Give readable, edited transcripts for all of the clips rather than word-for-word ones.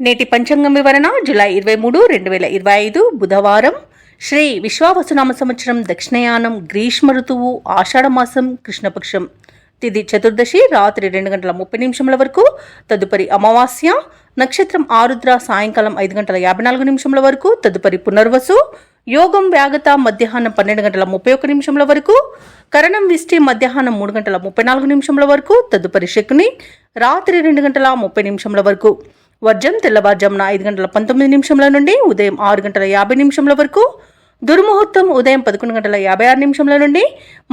నేటి పంచాంగం వివరణ జూలై 23, 2025 బుధవారం. శ్రీ విశ్వావసునామ సంవత్సరం దక్షిణయానం, గ్రీష్మ ఋతువు, ఆషాఢమాసం, కృష్ణపక్షం. తిథి చతుర్దశి రాత్రి 2:30 వరకు. తదుపరి అమావాస్య. నక్షత్రం ఆరుద్ర సాయంకాలం 5:54 వరకు. తదుపరి పునర్వసు. యోగం వ్యాగత మధ్యాహ్నం 12:31 వరకు. కరణం విష్టి మధ్యాహ్నం 3:34 వరకు. తదుపరి శకుని రాత్రి 2:30 వరకు. వర్జం తెల్లవారుజామున 5:19 నుండి ఉదయం 6:50 వరకు. దుర్ముహూర్తం ఉదయం 11:56 నుండి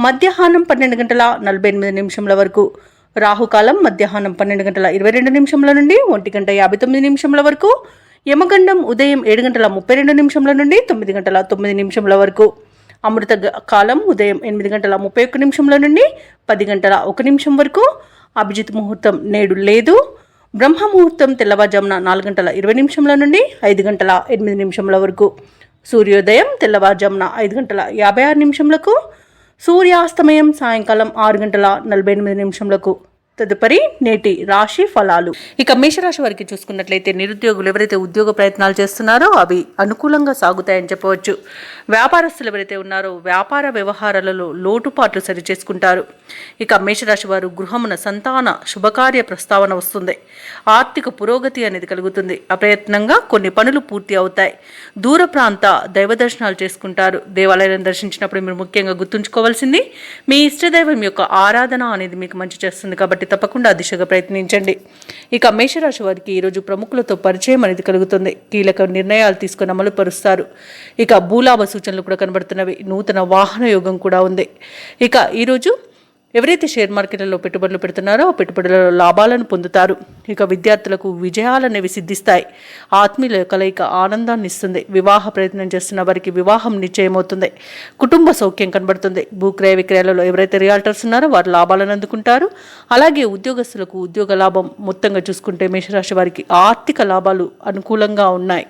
మధ్యాహ్నం 12:48 వరకు. రాహుకాలం మధ్యాహ్నం 12:22 నుండి 1:59 వరకు. యమగండం ఉదయం 7:32 నుండి 9:09 వరకు. అమృత కాలం ఉదయం 8:31 నుండి 10:01 వరకు. అభిజిత్ ముహూర్తం నేడు లేదు. బ్రహ్మముహూర్తం తెల్లవారుజామున 4:20 నుండి 5:08 వరకు. సూర్యోదయం తెల్లవారుజామున 5:56 సూర్యాస్తమయం సాయంకాలం 6:48. తదుపరి నేటి రాశి ఫలాలు. ఇక మేషరాశి వారికి చూసుకున్నట్లయితే నిరుద్యోగులు ఎవరైతే ఉద్యోగ ప్రయత్నాలు చేస్తున్నారో అవి అనుకూలంగా సాగుతాయని చెప్పవచ్చు. వ్యాపారస్తులు ఎవరైతే ఉన్నారో వ్యాపార వ్యవహారాలలో లోటుపాట్లు సరిచేసుకుంటారు. ఇక మేషరాశి వారు గృహమున సంతాన శుభకార్య ప్రస్తావన వస్తుంది. ఆర్థిక పురోగతి అనేది కలుగుతుంది. అప్రయత్నంగా కొన్ని పనులు పూర్తి అవుతాయి. దూర ప్రాంత దైవ దర్శనాలు చేసుకుంటారు. దేవాలయాలను దర్శించినప్పుడు మీరు ముఖ్యంగా గుర్తుంచుకోవాల్సింది మీ ఇష్టదైవం యొక్క ఆరాధన అనేది మీకు మంచి చేస్తుంది కాబట్టి తప్పకుండా ఆ దిశగా ప్రయత్నించండి. ఇక మేషరాశి వారికి ఈరోజు ప్రముఖులతో పరిచయం అనేది కలుగుతుంది. కీలక నిర్ణయాలు తీసుకుని అమలు పరుస్తారు. ఇక భూలాభ సూచనలు కూడా కనబడుతున్నవి. నూతన వాహన యోగం కూడా ఉంది. ఇక ఈరోజు ఎవరైతే షేర్ మార్కెట్లలో పెట్టుబడులు పెడుతున్నారో ఆ పెట్టుబడులలో లాభాలను పొందుతారు. ఇక విద్యార్థులకు విజయాలనేవి సిద్ధిస్తాయి. ఆత్మీయుల కలయిక ఆనందాన్ని ఇస్తుంది. వివాహ ప్రయత్నం చేస్తున్న వారికి వివాహం నిశ్చయమవుతుంది. కుటుంబ సౌఖ్యం కనబడుతుంది. భూక్రయ విక్రయాలలో ఎవరైతే రియాల్టర్స్ ఉన్నారో వారు లాభాలను అందుకుంటారు. అలాగే ఉద్యోగస్తులకు ఉద్యోగ లాభం. మొత్తంగా చూసుకుంటే మేషరాశి వారికి ఆర్థిక లాభాలు అనుకూలంగా ఉన్నాయి.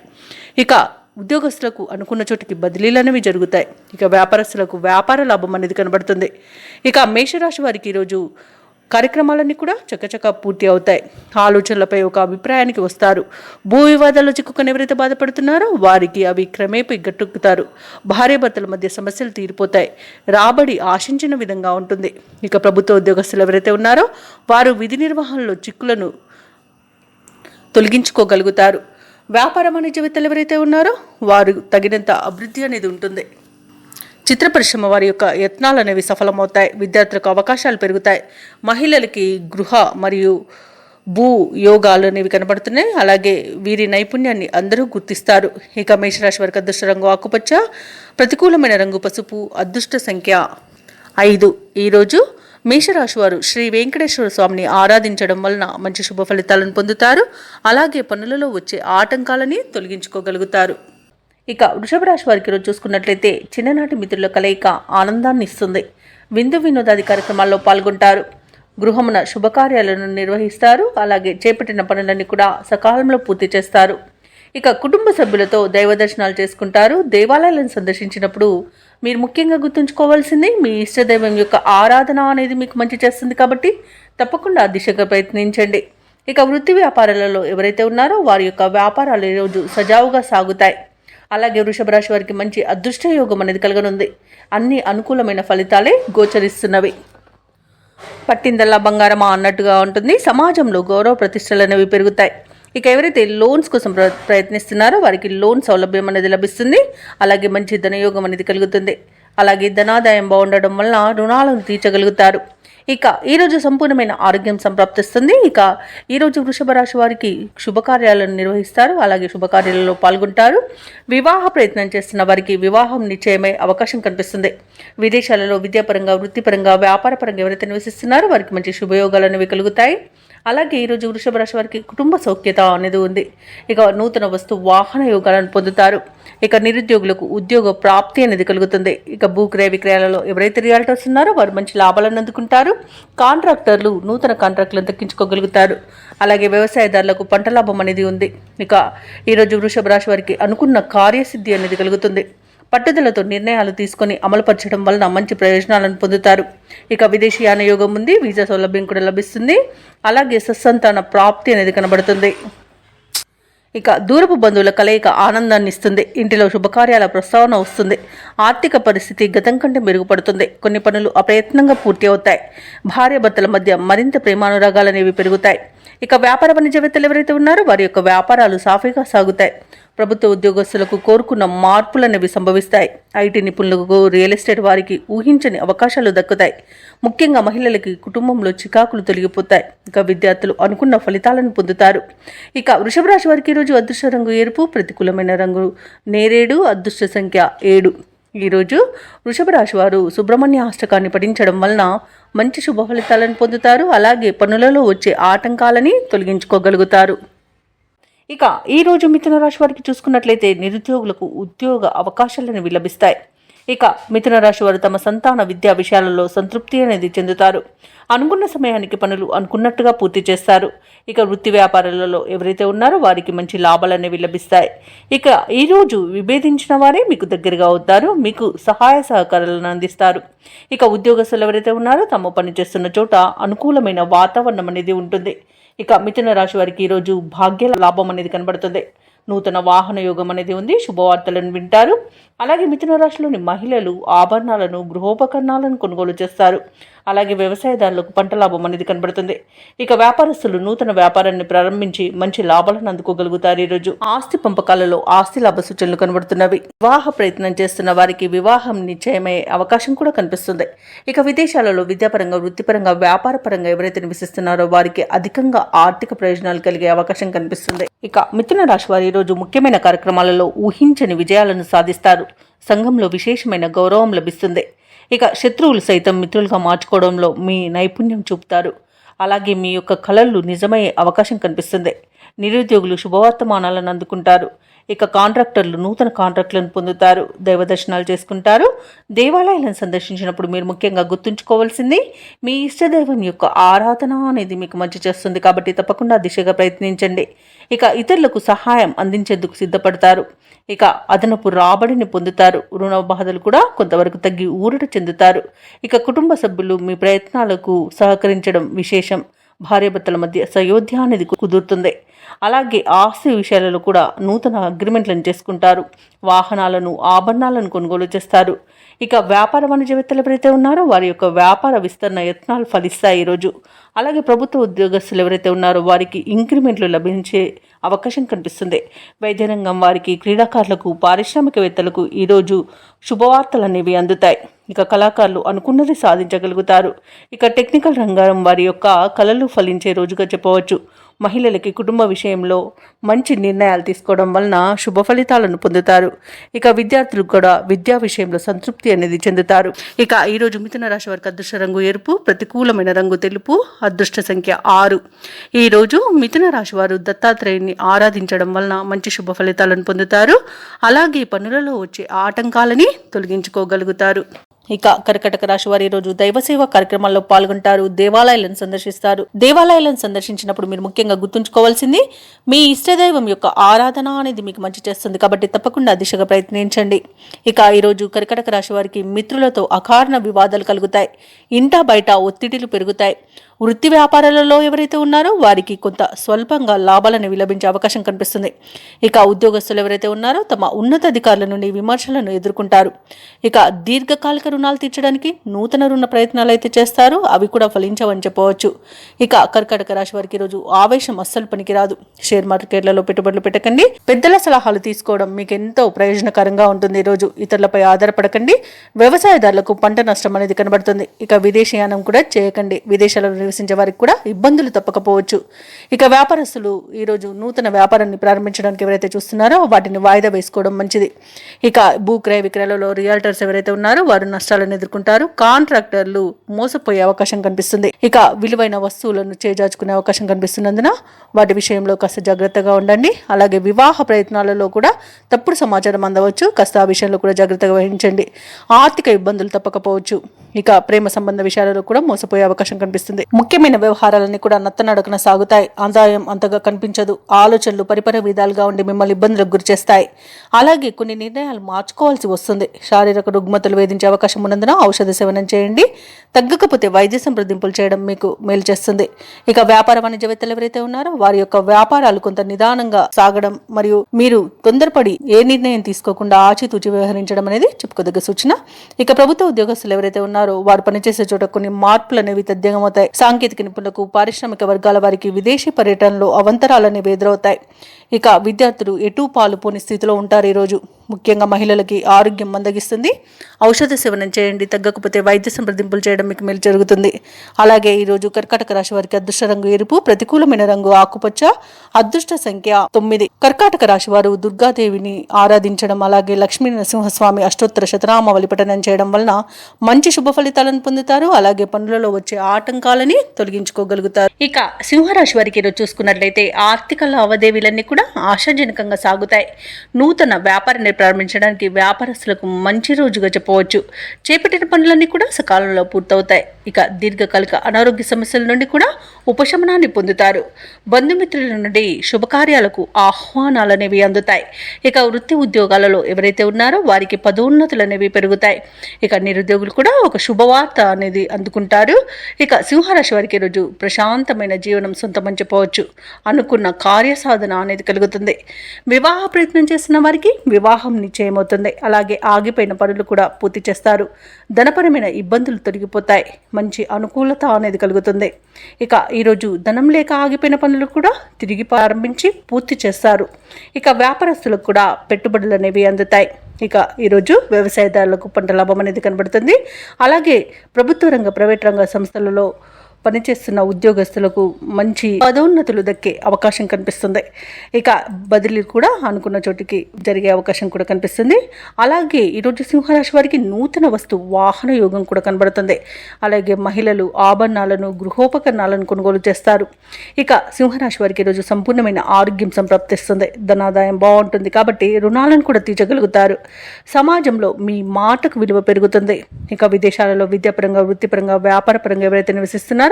ఇక ఉద్యోగస్తులకు అనుకున్న చోటికి బదిలీలు అనేవి జరుగుతాయి. ఇక వ్యాపారస్తులకు వ్యాపార లాభం అనేది కనబడుతుంది. ఇక మేషరాశి వారికి ఈరోజు కార్యక్రమాలన్నీ కూడా చక్కచక్క పూర్తి అవుతాయి. ఆలోచనలపై ఒక అభిప్రాయానికి వస్తారు. భూ వివాదాల్లో చిక్కుకొని ఎవరైతే బాధపడుతున్నారో వారికి అవి క్రమేపీ గట్టెక్కుతారు. భార్యాభర్తల మధ్య సమస్యలు తీరిపోతాయి. రాబడి ఆశించిన విధంగా ఉంటుంది. ఇక ప్రభుత్వ ఉద్యోగస్తులు ఎవరైతే ఉన్నారో వారు విధి నిర్వహణలో చిక్కులను తొలగించుకోగలుగుతారు. వ్యాపార వాణిజ్యవేత్తలు ఎవరైతే ఉన్నారో వారు తగినంత అభివృద్ధి అనేది ఉంటుంది. చిత్ర పరిశ్రమ వారి యొక్క యత్నాలు అనేవి సఫలమవుతాయి. విద్యార్థులకు అవకాశాలు పెరుగుతాయి. మహిళలకి గృహ మరియు భూ యోగాలు అనేవి కనబడుతున్నాయి. అలాగే వీరి నైపుణ్యాన్ని అందరూ గుర్తిస్తారు. ఇక మేషరాశి వారికి అదృష్ట రంగు ఆకుపచ్చ, ప్రతికూలమైన రంగు పసుపు, అదృష్ట సంఖ్య 5. ఈరోజు మేషరాశి వారు శ్రీ వెంకటేశ్వర స్వామిని ఆరాధించడం వలన మంచి శుభ ఫలితాలను పొందుతారు. అలాగే పనులలో వచ్చే ఆటంకాలని తొలగించుకోగలుగుతారు. ఇక వృషభ రాశి వారికి ఈరోజు చూసుకున్నట్లయితే చిన్ననాటి మిత్రుల కలయిక ఆనందాన్ని ఇస్తుంది. విందు వినోదాది కార్యక్రమాల్లో పాల్గొంటారు. గృహమున శుభకార్యాలను నిర్వహిస్తారు. అలాగే చేపట్టిన పనులన్నీ కూడా సకాలంలో పూర్తి చేస్తారు. ఇక కుటుంబ సభ్యులతో దైవ దర్శనాలు చేసుకుంటారు. దేవాలయాలను సందర్శించినప్పుడు మీరు ముఖ్యంగా గుర్తుంచుకోవాల్సింది మీ ఇష్టదైవం యొక్క ఆరాధన అనేది మీకు మంచి చేస్తుంది కాబట్టి తప్పకుండా ఆ దిశగా ప్రయత్నించండి. ఇక వృత్తి వ్యాపారాలలో ఎవరైతే ఉన్నారో వారి యొక్క వ్యాపారాలు ఈరోజు సజావుగా సాగుతాయి. అలాగే వృషభ రాశి వారికి మంచి అదృష్ట యోగం అనేది కలగనుంది. అన్ని అనుకూలమైన ఫలితాలే గోచరిస్తున్నవి. పట్టిందల్లా బంగారమా అన్నట్టుగా ఉంటుంది. సమాజంలో గౌరవ ప్రతిష్టలు అనేవి పెరుగుతాయి. ఇక ఎవరైతే లోన్స్ కోసం ప్రయత్నిస్తున్నారో వారికి లోన్ సౌలభ్యం అనేది లభిస్తుంది. అలాగే మంచి ధనయోగం అనేది కలుగుతుంది. అలాగే ధనాదాయం బాగుండడం వలన రుణాలను తీర్చగలుగుతారు. ఇక ఈరోజు సంపూర్ణమైన ఆరోగ్యం సంప్రాప్తిస్తుంది. ఇక ఈరోజు వృషభ రాశి వారికి శుభకార్యాలను నిర్వహిస్తారు. అలాగే శుభకార్యాలలో పాల్గొంటారు. వివాహ ప్రయత్నం చేస్తున్న వారికి వివాహం నిశ్చయమై అవకాశం కనిపిస్తుంది. విదేశాలలో విద్యాపరంగా, వృత్తిపరంగా, వ్యాపారపరంగా ఎవరైతే నివసిస్తున్నారో వారికి మంచి శుభయోగాలు అనేవి కలుగుతాయి. అలాగే ఈరోజు వృషభ రాశి వారికి కుటుంబ సౌఖ్యత అనేది ఉంది. ఇక నూతన వస్తు వాహన యోగాలను పొందుతారు. ఇక నిరుద్యోగులకు ఉద్యోగ ప్రాప్తి అనేది కలుగుతుంది. ఇక భూక్రయ విక్రయాలలో ఎవరైతే రియాల్టర్స్ ఉన్నారో వారు మంచి లాభాలను అందుకుంటారు. కాంట్రాక్టర్లు నూతన కాంట్రాక్టులను దక్కించుకోగలుగుతారు. అలాగే వ్యవసాయదారులకు పంట లాభం అనేది ఉంది. ఇక ఈరోజు వృషభ రాశి వారికి అనుకున్న కార్యసిద్ధి అనేది కలుగుతుంది. పట్టుదలతో నిర్ణయాలు తీసుకొని అమలుపరచడం వలన మంచి ప్రయోజనాలను పొందుతారు. ఇక విదేశీయాన యోగం ఉంది, వీసా సౌలభ్యం కూడా లభిస్తుంది. అలాగే సత్సంతాన ప్రాప్తి అనేది కనబడుతుంది. ఇక దూరపు బంధువుల కలయిక ఆనందాన్ని ఇస్తుంది. ఇంటిలో శుభకార్యాల ప్రస్తావన వస్తుంది. ఆర్థిక పరిస్థితి గతం కంటే మెరుగుపడుతుంది. కొన్ని పనులు అప్రయత్నంగా పూర్తి అవుతాయి. భార్యాభర్తల మధ్య మరింత ప్రేమానురాగాలనేవి పెరుగుతాయి. ఇక వ్యాపార వాణిజ్యవేత్తలు ఎవరైతే ఉన్నారో వారి యొక్క వ్యాపారాలు సాఫీగా సాగుతాయి. ప్రభుత్వ ఉద్యోగస్తులకు కోరుకున్న మార్పులనేవి సంభవిస్తాయి. ఐటీ నిపుణులకు, రియల్ ఎస్టేట్ వారికి ఊహించని అవకాశాలు దక్కుతాయి. ముఖ్యంగా మహిళలకి కుటుంబంలో చికాకులు తొలగిపోతాయి. ఇక విద్యార్థులు అనుకున్న ఫలితాలను పొందుతారు. ఇక వృషభ రాశి వారికి ఈరోజు అదృష్ట రంగు ఎరుపు, ప్రతికూలమైన రంగు నేరేడు, అదృష్ట సంఖ్య 7. ఈరోజు వృషభ రాశి వారు సుబ్రహ్మణ్య అష్టకాన్ని పఠించడం వలన మంచి శుభ ఫలితాలను పొందుతారు. అలాగే పనులలో వచ్చే ఆటంకాలని తొలగించుకోగలుగుతారు. ఇక ఈరోజు మిథున రాశి వారికి చూసుకున్నట్లయితే నిరుద్యోగులకు ఉద్యోగ అవకాశాలను లభిస్తాయి. ఇక మిథున రాశి వారు తమ సంతాన విద్యా విషయాలలో సంతృప్తి అనేది చెందుతారు. అనుకున్న సమయానికి పనులు అనుకున్నట్టుగా పూర్తి చేస్తారు. ఇక వృత్తి వ్యాపారాలలో ఎవరైతే ఉన్నారో వారికి మంచి లాభాలు అనేవి లభిస్తాయి. ఇక ఈరోజు విభేదించిన వారే మీకు దగ్గరగా అవుతారు. మీకు సహాయ సహకారాలను అందిస్తారు. ఇక ఉద్యోగస్తులు ఎవరైతే ఉన్నారో తాము పనిచేస్తున్న చోట అనుకూలమైన వాతావరణం అనేది ఉంటుంది. ఇక మిథున రాశి వారికి ఈరోజు భాగ్య లాభం అనేది కనబడుతుంది. నూతన వాహన యోగం అనేది ఉంది. శుభవార్తలను వింటారు. అలాగే మిథున రాశిలోని మహిళలు ఆభరణాలను, గృహోపకరణాలను కొనుగోలు చేస్తారు. అలాగే వ్యవసాయదారులకు పంట లాభం అనేది కనబడుతుంది. ఇక వ్యాపారస్తులు నూతన వ్యాపారాన్ని ప్రారంభించి మంచి లాభాలను అందుకోగలుగుతారు. ఈరోజు ఆస్తి పంపకాలలో ఆస్తి లాభ సూచనలు కనబడుతున్నవి. వివాహ ప్రయత్నం చేస్తున్న వారికి వివాహం నిశ్చయమయ్యే అవకాశం కూడా కనిపిస్తుంది. ఇక విదేశాలలో విద్యాపరంగా, వృత్తిపరంగా, వ్యాపార పరంగా ఎవరైతే నివసిస్తున్నారో వారికి అధికంగా ఆర్థిక ప్రయోజనాలు కలిగే అవకాశం కనిపిస్తుంది. ఇక మిథున రాశి వారు ఈరోజు ముఖ్యమైన కార్యక్రమాలలో ఊహించని విజయాలను సాధిస్తారు. సంఘంలో విశేషమైన గౌరవం లభిస్తుంది. ఇక శత్రువులు సైతం మిత్రులుగా మార్చుకోవడంలో మీ నైపుణ్యం చూపుతారు. అలాగే మీ యొక్క కళలు నిజమయ్యే అవకాశం కనిపిస్తుంది. నిరుద్యోగులు శుభవర్తమానాలను అందుకుంటారు. ఇక కాంట్రాక్టర్లు నూతన కాంట్రాక్టులను పొందుతారు. దైవ దర్శనాలు చేసుకుంటారు. దేవాలయాలను సందర్శించినప్పుడు మీరు ముఖ్యంగా గుర్తుంచుకోవాల్సింది మీ ఇష్టదైవం యొక్క ఆరాధన అనేది మీకు మంచి చేస్తుంది. కాబట్టి తప్పకుండా దిశగా ప్రయత్నించండి. ఇక ఇతరులకు సహాయం అందించేందుకు సిద్ధపడతారు. ఇక అదనపు రాబడిని పొందుతారు. రుణ బాధలు కూడా కొంతవరకు తగ్గి ఊరట చెందుతారు. ఇక కుటుంబ సభ్యులు మీ ప్రయత్నాలకు సహకరించడం విశేషం. భార్యాభర్తల మధ్య సయోధ్య అనేది కుదురుతుంది. అలాగే ఆస్తి విషయాలలో కూడా నూతన అగ్రిమెంట్లను చేసుకుంటారు. వాహనాలను, ఆభరణాలను కొనుగోలు చేస్తారు. ఇక వ్యాపార వాణిజ్యవేత్తలు ఎవరైతే ఉన్నారో వారి యొక్క వ్యాపార విస్తరణ యత్నాలు ఫలిస్తాయి ఈరోజు. అలాగే ప్రభుత్వ ఉద్యోగస్తులు ఎవరైతే ఉన్నారో వారికి ఇంక్రిమెంట్లు లభించే అవకాశం కనిపిస్తుంది. వైద్య రంగం వారికి, క్రీడాకారులకు, పారిశ్రామికవేత్తలకు ఈరోజు శుభవార్తలు అనేవి అందుతాయి. ఇక కళాకారులు అనుకున్నది సాధించగలుగుతారు. ఇక టెక్నికల్ రంగం వారి యొక్క కళలు ఫలించే రోజుగా చెప్పవచ్చు. మహిళలకి కుటుంబ విషయంలో మంచి నిర్ణయాలు తీసుకోవడం వలన శుభ ఫలితాలను పొందుతారు. ఇక విద్యార్థులు కూడా విద్యా విషయంలో సంతృప్తి అనేది చెందుతారు. ఇక ఈరోజు మిథున రాశి వారికి అదృష్ట రంగు ఎరుపు, ప్రతికూలమైన రంగు తెలుపు, అదృష్ట సంఖ్య 6. ఈరోజు మిథున రాశి వారు దత్తాత్రేయుని ఆరాధించడం వలన మంచి శుభ ఫలితాలను పొందుతారు. అలాగే పనులలో వచ్చే ఆటంకాలని తొలగించుకోగలుగుతారు. ఇక కర్కటక రాశి వారు ఈరోజు దైవ సేవా కార్యక్రమాల్లో పాల్గొంటారు. దేవాలయాలను సందర్శిస్తారు. దేవాలయాలను సందర్శించినప్పుడు మీరు ముఖ్యంగా గుర్తుంచుకోవాల్సింది మీ ఇష్టదైవం యొక్క ఆరాధన అనేది మీకు మంచి చేస్తుంది. కాబట్టి తప్పకుండా దిశగా ప్రయత్నించండి. ఇక ఈరోజు కర్కటక రాశి వారికి మిత్రులతో అకారణ వివాదాలు కలుగుతాయి. ఇంటా బయట ఒత్తిడిలు పెరుగుతాయి. వృత్తి వ్యాపారాలలో ఎవరైతే ఉన్నారో వారికి కొంత స్వల్పంగా లాభాలను లభించే అవకాశం కనిపిస్తుంది. ఇక ఉద్యోగస్తులు ఎవరైతే ఉన్నారో తమ ఉన్నతాధికారుల నుండి విమర్శలను ఎదుర్కొంటారు. ఇక దీర్ఘకాలిక రుణాలు తీర్చడానికి నూతన రుణ ప్రయత్నాలు అయితే చేస్తారు. అవి కూడా ఫలించవని చెప్పవచ్చు. ఇక కర్కాటక రాశి వారికి ఈరోజు ఆవేశం అస్సలు పనికిరాదు. షేర్ మార్కెట్లలో పెట్టుబడులు పెట్టకండి. పెద్దల సలహాలు తీసుకోవడం మీకు ఎంతో ప్రయోజనకరంగా ఉంటుంది. ఈరోజు ఇతరులపై ఆధారపడకండి. వ్యవసాయదారులకు పంట నష్టం అనేది కనబడుతుంది. ఇక విదేశీయానం కూడా చేయకండి. విదేశాలలో నివసించే వారికి కూడా ఇబ్బందులు తప్పకపోవచ్చు. ఇక వ్యాపారస్తులు ఈరోజు నూతన వ్యాపారాన్ని ప్రారంభించడానికి ఎవరైతే చూస్తున్నారో వాటిని వాయిదా వేసుకోవడం మంచిది. ఇక భూక్రయ విక్రయాలలో రియల్టర్స్ ఎవరైతే ఉన్నారో వారు నష్టాలను ఎదుర్కొంటారు. కాంట్రాక్టర్లు మోసపోయే అవకాశం కనిపిస్తుంది. ఇక విలువైన వస్తువులను చేజార్చుకునే అవకాశం కనిపిస్తున్నందున వాటి విషయంలో కాస్త జాగ్రత్తగా ఉండండి. అలాగే వివాహ ప్రయత్నాలలో కూడా తప్పుడు సమాచారం అందవచ్చు. కాస్త ఆ విషయంలో కూడా జాగ్రత్తగా వహించండి. ఆర్థిక ఇబ్బందులు తప్పకపోవచ్చు. ఇక ప్రేమ సంబంధ విషయాలలో కూడా మోసపోయే అవకాశం కనిపిస్తుంది. ముఖ్యమైన వ్యవహారాలన్నీ కూడా నత్తనడకన సాగుతాయి. ఆదాయం అంతగా కనిపించదు. ఆలోచనలు పరిపర విధాలుగా ఉండి మిమ్మల్ని ఇబ్బందులకు గురి చేస్తాయి. అలాగే కొన్ని నిర్ణయాలు మార్చుకోవాల్సి వస్తుంది. శారీరక రుగ్మతలు వేధించే అవకాశం ఉన్నందున ఔషధ సేవనం చేయండి. తగ్గకపోతే వైద్య సంప్రదింపులు చేయడం మీకు మేలు చేస్తుంది. ఇక వ్యాపార వాణిజ్యవేత్తలు ఎవరైతే ఉన్నారో వారి యొక్క వ్యాపారాలు కొంత నిదానంగా సాగడం మరియు మీరు తొందరపడి ఏ నిర్ణయం తీసుకోకుండా ఆచితూచి వ్యవహరించడం అనేది చెప్పుకోదగ్గ సూచన. ఇక ప్రభుత్వ ఉద్యోగస్తులు ఎవరైతే ఉన్నారో వారు పనిచేసే చోట కొన్ని మార్పులు అనేవి తథ్యంగమవుతాయి. సాంకేతిక నిపుణులకు, పారిశ్రామిక వర్గాల వారికి విదేశీ పర్యటనలో అవంతరాలు అనేవి ఎదురవుతాయి. ఇక విద్యార్థులు ఎటూ పాలు పోని స్థితిలో ఉంటారు. ఈరోజు ముఖ్యంగా మహిళలకి ఆరోగ్యం మందగిస్తుంది. ఔషధ సేవనం చేయండి. తగ్గకపోతే వైద్య సంప్రదింపులు చేయడం మీకు మేలు జరుగుతుంది. అలాగే ఈరోజు కర్కాటక రాశి వారికి అదృష్ట రంగు ఎరుపు, ప్రతికూలమైన రంగు ఆకుపచ్చ, అదృష్ట సంఖ్య 9. కర్కాటక రాశి వారు దుర్గాదేవిని ఆరాధించడం, అలాగే లక్ష్మీ నరసింహస్వామి అష్టోత్తర శతనామావళి పఠనం చేయడం వలన మంచి శుభ ఫలితాలను పొందుతారు. అలాగే పనులలో వచ్చే ఆటంకాలని తొలగించుకోగలుగుతారు. ఇక సింహరాశి వారికి ఈరోజు చూసుకున్నట్లయితే ఆర్థిక లావాదేవీలన్నీ కూడా ఆశాజనకంగా సాగుతాయి. నూతన వ్యాపారాన్ని ప్రారంభించడానికి వ్యాపారస్తులకు మంచి రోజుగా చెప్పవచ్చు. చేపట్టిన పనులన్నీ కూడా సకాలంలో పూర్తవుతాయి. ఇక దీర్ఘకాలిక అనారోగ్య సమస్యల నుండి కూడా ఉపశమనాన్ని పొందుతారు. బంధుమిత్రుల నుండి శుభకార్యాలకు ఆహ్వానాలు అనేవి అందుతాయి. ఇక వృత్తి ఉద్యోగాలలో ఎవరైతే ఉన్నారో వారికి పదోన్నతులు అనేవి పెరుగుతాయి. ఇక నిరుద్యోగులు కూడా ఒక శుభవార్త అనేది అందుకుంటారు. ఇక సింహరాశి వారికి ఈరోజు ప్రశాంతమైన జీవనం సొంతమని చెప్పవచ్చు. అనుకున్న కార్యసాధన అనేది కలుగుతుంది. వివాహ ప్రయత్నం చేస్తున్న వారికి వివాహం నిశ్చయమవుతుంది. అలాగే ఆగిపోయిన పనులు కూడా పూర్తి చేస్తారు. ధనపరమైన ఇబ్బందులు తొలగిపోతాయి. మంచి అనుకూలత అనేది కలుగుతుంది. ఇక ఈరోజు ధనం లేక ఆగిపోయిన పనులు కూడా తిరిగి ప్రారంభించి పూర్తి చేస్తారు. ఇక వ్యాపారస్తులకు కూడా పెట్టుబడులు అనేవి అందుతాయి. ఇక ఈరోజు వ్యవసాయదారులకు పంట లాభం అనేది కనబడుతుంది. అలాగే ప్రభుత్వ రంగ, ప్రైవేట్ రంగ సంస్థలలో పనిచేస్తున్న ఉద్యోగస్తులకు మంచి పదోన్నతులు దక్కే అవకాశం కనిపిస్తుంది. ఇక బదిలీ కూడా అనుకున్న చోటికి జరిగే అవకాశం కూడా కనిపిస్తుంది. అలాగే ఈరోజు సింహరాశి వారికి నూతన వస్తు వాహన యోగం కూడా కనబడుతుంది. అలాగే మహిళలు ఆభరణాలను, గృహోపకరణాలను కొనుగోలు చేస్తారు. ఇక సింహరాశి వారికి ఈరోజు సంపూర్ణమైన ఆరోగ్యం సంప్రాప్తిస్తుంది. ధనాదాయం బాగుంటుంది కాబట్టి రుణాలను కూడా తీర్చగలుగుతారు. సమాజంలో మీ మాటకు విలువ పెరుగుతుంది. ఇక విదేశాలలో విద్యాపరంగా, వృత్తిపరంగా, వ్యాపారపరంగా ఎవరైతే నివసిస్తున్నారో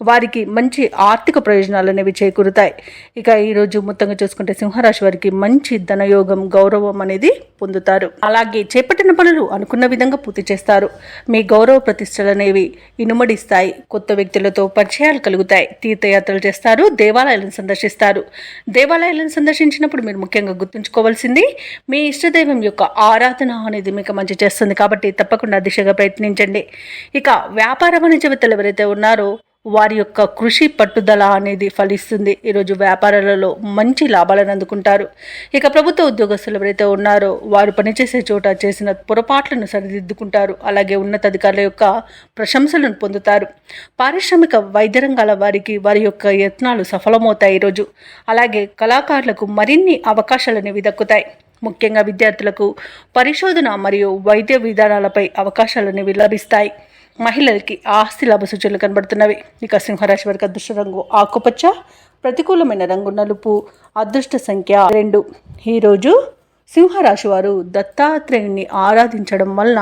వారికి మంచి ఆర్థిక ప్రయోజనాలు అనేవి చేకూరుతాయి. ఇక ఈరోజు మొత్తంగా చూసుకుంటే సింహరాశి వారికి మంచి ధనయోగం, గౌరవం అనేది పొందుతారు. అలాగే చేపట్టిన పనులు అనుకున్న విధంగా పూర్తి చేస్తారు. మీ గౌరవ ప్రతిష్టలు అనేవి ఇనుమడిస్తాయి. కొత్త వ్యక్తులతో పరిచయాలు కలుగుతాయి. తీర్థయాత్రలు చేస్తారు. దేవాలయాలను సందర్శిస్తారు. దేవాలయాలను సందర్శించినప్పుడు మీరు ముఖ్యంగా గుర్తుంచుకోవాల్సింది మీ ఇష్టదైవం యొక్క ఆరాధన అనేది మీకు మంచి చేస్తుంది. కాబట్టి తప్పకుండా దిశగా ప్రయత్నించండి. ఇక వ్యాపార వాణిజ్యవేత్తలు ఎవరైతే ఉన్నారో వారి యొక్క కృషి పట్టుదల అనేది ఫలిస్తుంది. ఈరోజు వ్యాపారాలలో మంచి లాభాలను అందుకుంటారు. ఇక ప్రభుత్వ ఉద్యోగస్తులు ఎవరైతే ఉన్నారో వారు పనిచేసే చోట చేసిన పొరపాట్లను సరిదిద్దుకుంటారు. అలాగే ఉన్నతాధికారుల యొక్క ప్రశంసలను పొందుతారు. పారిశ్రామిక వైద్య రంగాల వారికి వారి యొక్క యత్నాలు సఫలమవుతాయి ఈరోజు. అలాగే కళాకారులకు మరిన్ని అవకాశాలు అనేవి దక్కుతాయి. ముఖ్యంగా విద్యార్థులకు పరిశోధన మరియు వైద్య విధానాలపై అవకాశాలు అనేవి లభిస్తాయి. మహిళలకి ఆస్తి లాభ సూచనలు కనబడుతున్నవి. ఇక సింహరాశి వారికి అదృష్ట రంగు ఆకుపచ్చ, ప్రతికూలమైన రంగు నలుపు, అదృష్ట సంఖ్య 2. ఈరోజు సింహరాశి వారు దత్తాత్రేయుని ఆరాధించడం వలన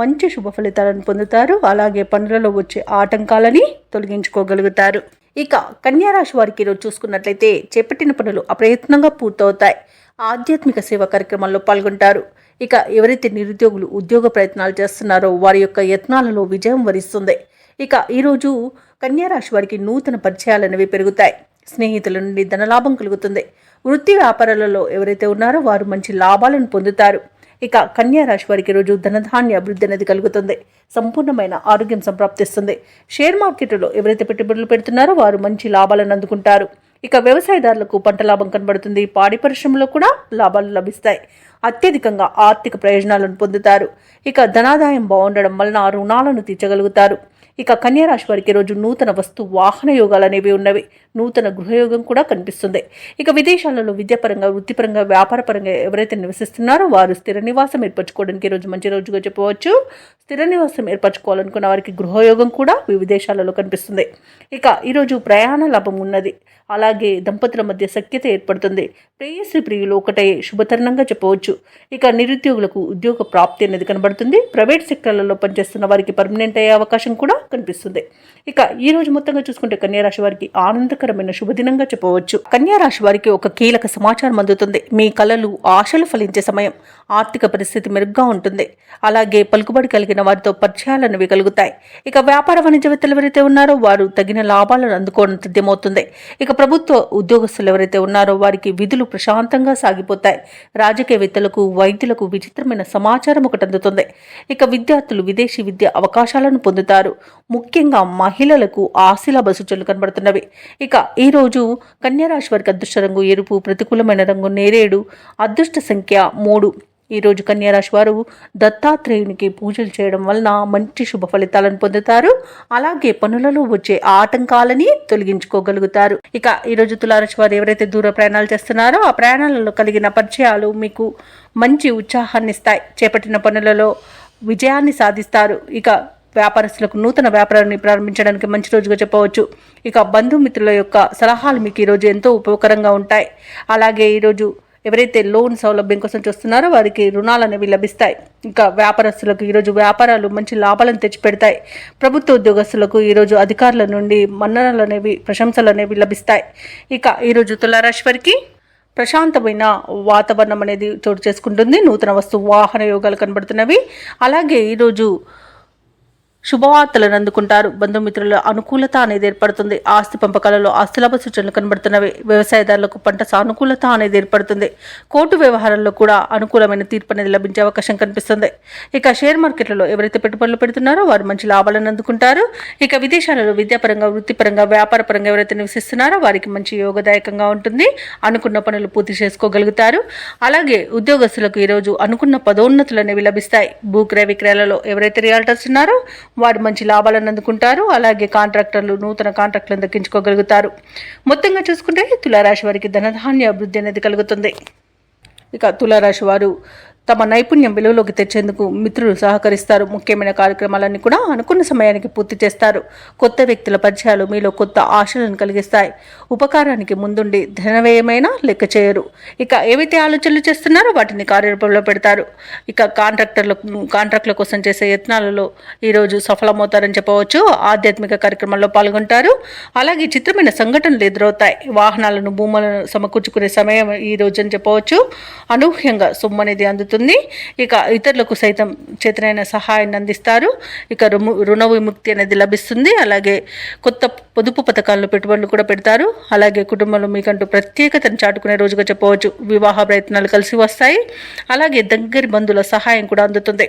మంచి శుభ ఫలితాలను పొందుతారు. అలాగే పనులలో వచ్చే ఆటంకాలని తొలగించుకోగలుగుతారు. ఇక కన్యారాశి వారికి ఈరోజు చూసుకున్నట్లయితే చేపట్టిన పనులు అప్రయత్నంగా పూర్తవుతాయి. ఆధ్యాత్మిక సేవా కార్యక్రమాల్లో పాల్గొంటారు. ఇక ఎవరైతే నిరుద్యోగులు ఉద్యోగ ప్రయత్నాలు చేస్తున్నారో వారి యొక్క యత్నాలలో విజయం వరిస్తుంది. ఇక ఈరోజు కన్యారాశి వారికి నూతన పరిచయాలు అనేవి పెరుగుతాయి. స్నేహితుల నుండి ధనలాభం కలుగుతుంది. వృత్తి వ్యాపారాలలో ఎవరైతే ఉన్నారో వారు మంచి లాభాలను పొందుతారు. ఇక కన్యారాశి వారికి రోజు ధనధాన్య అభివృద్ధి అనేది కలుగుతుంది. సంపూర్ణమైన ఆరోగ్యం సంప్రాప్తిస్తుంది. షేర్ మార్కెట్లో ఎవరైతే పెట్టుబడులు పెడుతున్నారో వారు మంచి లాభాలను అందుకుంటారు. ఇక వ్యవసాయదారులకు పంట లాభం కనబడుతుంది. పాడి పరిశ్రమలో కూడా లాభాలు లభిస్తాయి. అత్యధికంగా ఆర్థిక ప్రయోజనాలను పొందుతారు. ఇక ధనాదాయం బాగుండడం వలన రుణాలను తీర్చగలుగుతారు. ఇక కన్యారాశి వారికి రోజు నూతన వస్తు వాహన యోగాలు అనేవి ఉన్నవి. నూతన గృహయోగం కూడా కనిపిస్తుంది. ఇక విదేశాలలో విద్యాపరంగా, వృత్తిపరంగా, వ్యాపారపరంగా ఎవరైతే నివసిస్తున్నారో వారు స్థిర నివాసం ఏర్పరచుకోవడానికి ఈరోజు మంచి రోజుగా చెప్పవచ్చు. స్థిర నివాసం ఏర్పరచుకోవాలనుకున్న వారికి గృహయోగం కూడా విదేశాలలో కనిపిస్తుంది. ఇక ఈరోజు ప్రయాణ లాభం ఉన్నది. అలాగే దంపతుల మధ్య సఖ్యత ఏర్పడుతుంది. ప్రేయస్త్రీ ప్రియులు ఒకటే శుభతరుణంగా చెప్పవచ్చు. ఇక నిరుద్యోగులకు ఉద్యోగ ప్రాప్తి అనేది కనబడుతుంది. ప్రైవేట్ సెక్టర్లలో పనిచేస్తున్న వారికి పర్మనెంట్ అయ్యే అవకాశం కూడా కనిపిస్తుంది. ఇక ఈ రోజు మొత్తంగా చూసుకుంటే కన్యారాశి వారికి ఆనందకరమైన శుభదినంగా చెప్పవచ్చు. కన్యారాశి వారికి ఒక కీలక సమాచారం అందుతుంది. మీ కలలు ఆశలు ఫలించే సమయం. ఆర్థిక పరిస్థితి మెరుగ్గా ఉంటుంది. అలాగే పలుకుబడి కలిగిన వారితో పరిచయాలు అనేవి కలుగుతాయి. ఇక వ్యాపార వాణిజ్యవేత్తలు ఎవరైతే ఉన్నారో వారు తగిన లాభాలను అందుకోవడం తథ్యమవుతుంది. ఇక ప్రభుత్వ ఉద్యోగస్తులు ఎవరైతే ఉన్నారో వారికి విధులు ప్రశాంతంగా సాగిపోతాయి. రాజకీయవేత్తలకు వైద్యులకు విచిత్రమైన సమాచారం ఒకటి అందుతుంది. ఇక విద్యార్థులు విదేశీ విద్య అవకాశాలను పొందుతారు. ముఖ్యంగా మహిళలకు ఆశీలాభ సూచనలు కనబడుతున్నవి. ఇక ఈ రోజు కన్యారాశి వారికి అదృష్ట రంగు ఎరుపు, ప్రతికూలమైన రంగు నేరేడు, అదృష్ట సంఖ్య 3. ఈరోజు కన్యారాశి వారు దత్తాత్రేయునికి పూజలు చేయడం వలన మంచి శుభ ఫలితాలను పొందుతారు. అలాగే పనులలో వచ్చే ఆటంకాలని తొలగించుకోగలుగుతారు. ఇక ఈరోజు తులారాశి వారు ఎవరైతే దూర ప్రయాణాలు చేస్తున్నారో ఆ ప్రయాణాలలో కలిగిన పరిచయాలు మీకు మంచి ఉత్సాహాన్ని ఇస్తాయి. చేపట్టిన పనులలో విజయాన్ని సాధిస్తారు. ఇక వ్యాపారస్తులకు నూతన వ్యాపారాన్ని ప్రారంభించడానికి మంచి రోజుగా చెప్పవచ్చు. ఇక బంధుమిత్రుల యొక్క సలహాలు మీకు ఈరోజు ఎంతో ఉపయోగకరంగా ఉంటాయి. అలాగే ఈరోజు ఎవరైతే లోన్ సౌలభ్యం కోసం చూస్తున్నారో వారికి రుణాలు అనేవి లభిస్తాయి. ఇంకా వ్యాపారస్తులకు ఈరోజు వ్యాపారాలు మంచి లాభాలను తెచ్చిపెడతాయి. ప్రభుత్వ ఉద్యోగస్తులకు ఈరోజు అధికారుల నుండి మన్ననలు అనేవి, ప్రశంసలు అనేవి లభిస్తాయి. ఇక ఈరోజు తులారాశి వారికి ప్రశాంతమైన వాతావరణం అనేది చోటు చేసుకుంటుంది. నూతన వస్తు వాహన యోగాలు కనబడుతున్నవి. అలాగే ఈరోజు శుభవార్తలను అందుకుంటారు. బంధుమిత్రుల అనుకూలత అనేది ఏర్పడుతుంది. ఆస్తి పంపకాలలో ఆస్తిలాభ సూచనలు కనబడుతున్నవి. వ్యవసాయదారులకు పంట సానుకూలత అనేది ఏర్పడుతుంది. కోర్టు వ్యవహారాల్లో కూడా అనుకూలమైన తీర్పు అనేది లభించే అవకాశం కనిపిస్తుంది. ఇక షేర్ మార్కెట్లలో ఎవరైతే పెట్టుబడులు పెడుతున్నారో వారు మంచి లాభాలను అందుకుంటారు. ఇక విదేశాలలో విద్యాపరంగా, వృత్తిపరంగా, వ్యాపారపరంగా ఎవరైతే నివసిస్తున్నారో వారికి మంచి యోగదాయకంగా ఉంటుంది. అనుకున్న పనులు పూర్తి చేసుకోగలుగుతారు. అలాగే ఉద్యోగస్తులకు ఈరోజు అనుకున్న పదోన్నతులు అనేవి లభిస్తాయి. భూక్రయ విక్రయాలలో ఎవరైతే రియాల్టర్స్ ఉన్నారో వారు మంచి లాభాలను అందుకుంటారు. అలాగే కాంట్రాక్టర్లు నూతన కాంట్రాక్టులను దక్కించుకోగలుగుతారు. మొత్తంగా చూసుకుంటే తులారాశి వారికి ధనధాన్య అభివృద్ధి అనేది కలుగుతుంది. ఇక తులారాశి వారు తమ నైపుణ్యం వెలుగులోకి తెచ్చేందుకు మిత్రులు సహకరిస్తారు. ముఖ్యమైన కార్యక్రమాలన్నీ కూడా అనుకున్న సమయానికి పూర్తి చేస్తారు. కొత్త వ్యక్తుల పరిచయాలు మీలో కొత్త ఆశలను కలిగిస్తాయి. ఉపకారానికి ముందుండి ధనవ్యయమైనా లెక్క చేయరు. ఇక ఏవైతే ఆలోచనలు చేస్తున్నారో వాటిని కార్యరూపంలో పెడతారు. ఇక కాంట్రాక్టుల కోసం చేసే యత్నాలలో ఈరోజు సఫలమవుతారని చెప్పవచ్చు. ఆధ్యాత్మిక కార్యక్రమాల్లో పాల్గొంటారు. అలాగే చిత్రమైన సంఘటనలు ఎదురవుతాయి. వాహనాలను, భూములను సమకూర్చుకునే సమయం ఈ రోజు అని చెప్పవచ్చు. అనూహ్యంగా సొమ్ము అనేది అందుతుంది. ఇక ఇతరులకు సైతం చేతనైన సహాయాన్ని అందిస్తారు. ఇక రుణ విముక్తి అనేది లభిస్తుంది. అలాగే కొత్త పొదుపు పథకాలను పెట్టుబడులు కూడా పెడతారు. అలాగే కుటుంబంలో మీకంటూ ప్రత్యేకతను చాటుకునే రోజుగా చెప్పవచ్చు. వివాహ ప్రయత్నాలు కలిసి వస్తాయి. అలాగే దగ్గరి బంధువుల సహాయం కూడా అందుతుంది.